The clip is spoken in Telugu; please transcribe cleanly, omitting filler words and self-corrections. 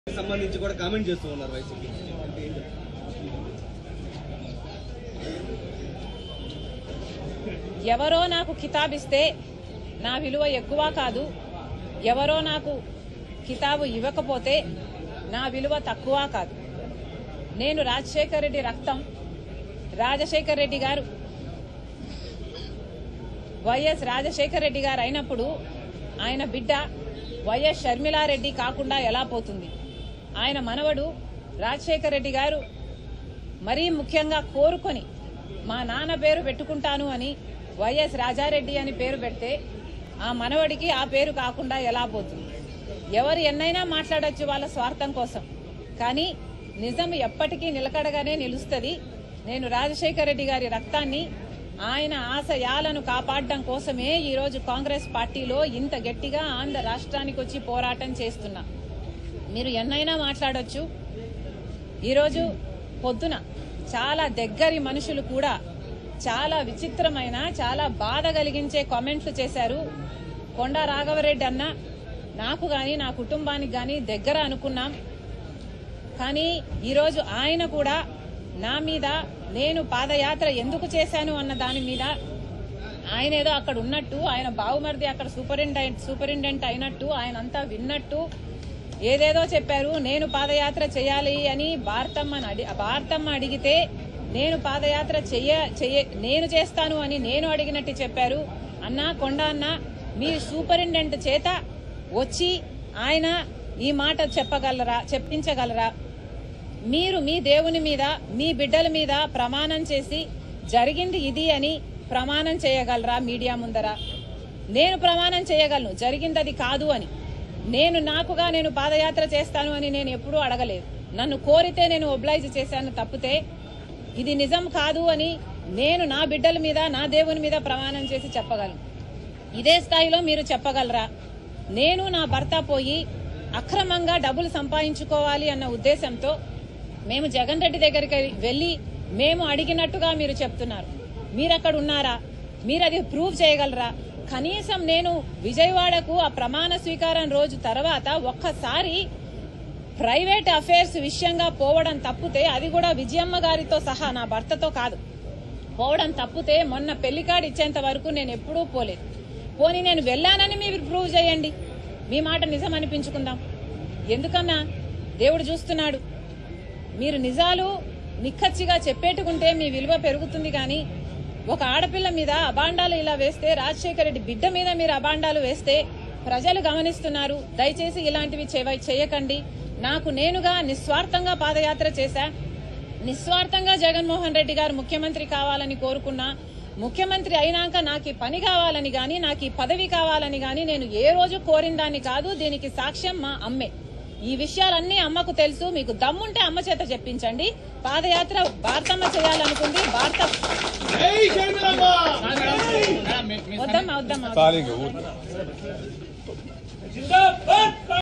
సంబంధించి కూడా కామెంట్ చేస్తూ ఉన్నారు వైసీపీ. ఎవరో నాకు కితాబిస్తే నా విలువ ఎక్కువ కాదు, ఎవరో నాకు కితాబు ఇవ్వకపోతే నా విలువ తక్కువ కాదు. నేను రాజశేఖర్ రెడ్డి రక్తం. రాజశేఖర్ రెడ్డి గారు వైఎస్ రాజశేఖర్ రెడ్డి గారు అయినప్పుడు ఆయన బిడ్డ వైఎస్ షర్మిలారెడ్డి కాకుండా ఎలా పోతుంది? ఆయన మనవడు రాజశేఖర్ రెడ్డి గారు మరీ ముఖ్యంగా కోరుకొని మా నాన్న పేరు పెట్టుకుంటాను అని వైఎస్ రాజారెడ్డి అని పేరు పెడితే ఆ మనవడికి ఆ పేరు కాకుండా ఎలా పోతుంది? ఎవరు ఎన్నైనా మాట్లాడొచ్చు వాళ్ళ స్వార్థం కోసం, కానీ నిజం ఎప్పటికీ నిలకడగానే నిలుస్తుంది. నేను రాజశేఖర్ రెడ్డి గారి రక్తాన్ని, ఆయన ఆశయాలను కాపాడడం కోసమే ఈరోజు కాంగ్రెస్ పార్టీలో ఇంత గట్టిగా ఆంధ్ర రాష్ట్రానికి వచ్చి పోరాటం చేస్తున్నా. మీరు ఎన్నైనా మాట్లాడొచ్చు. ఈరోజు పొద్దున చాలా దగ్గరి మనుషులు కూడా చాలా విచిత్రమైన, చాలా బాధ కలిగించే కామెంట్లు చేశారు. కొండా రాఘవరెడ్డి అన్న నాకు గాని నా కుటుంబానికి గాని దగ్గర అనుకున్నాం, కానీ ఈరోజు ఆయన కూడా నా మీద నేను పాదయాత్ర ఎందుకు చేశాను అన్న దాని మీద ఆయన ఏదో అక్కడ ఉన్నట్టు, ఆయన బావుమరిది అక్కడ సూపరింటెండెంట్ అయినట్టు, ఆయన అంతా విన్నట్టు ఏదేదో చెప్పారు. నేను పాదయాత్ర చేయాలి అని భారతమ్మ అడిగితే నేను పాదయాత్ర నేను చేస్తాను అని నేను అడిగినట్టు చెప్పారు. అన్నా కొండ అన్న, మీ సూపరింటెండెంట్ చేత వచ్చి ఆయన ఈ మాట చెప్పించగలరా? మీరు మీ దేవుని మీద, మీ బిడ్డల మీద ప్రమాణం చేసి జరిగింది ఇది అని ప్రమాణం చేయగలరా మీడియా ముందర? నేను ప్రమాణం చేయగలను జరిగింది అది కాదు అని. నేను పాదయాత్ర చేస్తాను అని నేను ఎప్పుడూ అడగలేదు. నన్ను కోరితే నేను ఒబ్లైజ్ చేశాను తప్పితే ఇది నిజం కాదు అని నేను నా బిడ్డల మీద, నా దేవుని మీద ప్రమాణం చేసి చెప్పగలను. ఇదే స్థాయిలో మీరు చెప్పగలరా? నేను నా భర్త పోయి అక్రమంగా డబ్బులు సంపాదించుకోవాలి అన్న ఉద్దేశంతో మేము జగన్ రెడ్డి దగ్గరికి వెళ్లి మేము అడిగినట్టుగా మీరు చెప్తున్నారు. మీరు అక్కడ ఉన్నారా? మీరు అది ప్రూవ్ చేయగలరా? కనీసం నేను విజయవాడకు ఆ ప్రమాణ స్వీకారం రోజు తర్వాత ఒక్కసారి ప్రైవేట్ అఫైర్స్ విషయంగా పోవడం తప్పితే, అది కూడా విజయమ్మ గారితో సహా నా భర్తతో కాదు పోవడం తప్పితే, మొన్న పెళ్లి కార్డు ఇచ్చేంత వరకు నేను ఎప్పుడూ పోలేదు. పోనీ నేను వెళ్ళానని మీరు ప్రూవ్ చేయండి, మీ మాట నిజం అనిపించుకుందాం. ఎందుకన్నా దేవుడు చూస్తున్నాడు. మీరు నిజాలు నిక్కచ్చిగా చెప్పేట్టుకుంటే మీ విలువ పెరుగుతుంది. కానీ ఒక ఆడపిల్ల మీద అబాండాలు ఇలా వేస్తే, రాజశేఖర రెడ్డి బిడ్డ మీద మీరు అబాండాలు వేస్తే ప్రజలు గమనిస్తున్నారు. దయచేసి ఇలాంటివి చేయకండి. నేనుగా నిస్వార్థంగా పాదయాత్ర చేశా. నిస్వార్థంగా జగన్మోహన్ రెడ్డి గారు ముఖ్యమంత్రి కావాలని కోరుకున్నా. ముఖ్యమంత్రి అయినాక నాకు ఈ పని కావాలని గాని, నాకు ఈ పదవి కావాలని గాని నేను ఏ రోజు కోరిన దాన్ని కాదు. దీనికి సాక్ష్యం మా అమ్మే. ఈ విషయాలన్నీ అమ్మకు తెలుసు. మీకు దమ్ముంటే అమ్మ చేత చెప్పించండి. పాదయాత్ర భారతమ్మ చేయాలనుకుంది. వద్దమ్మా.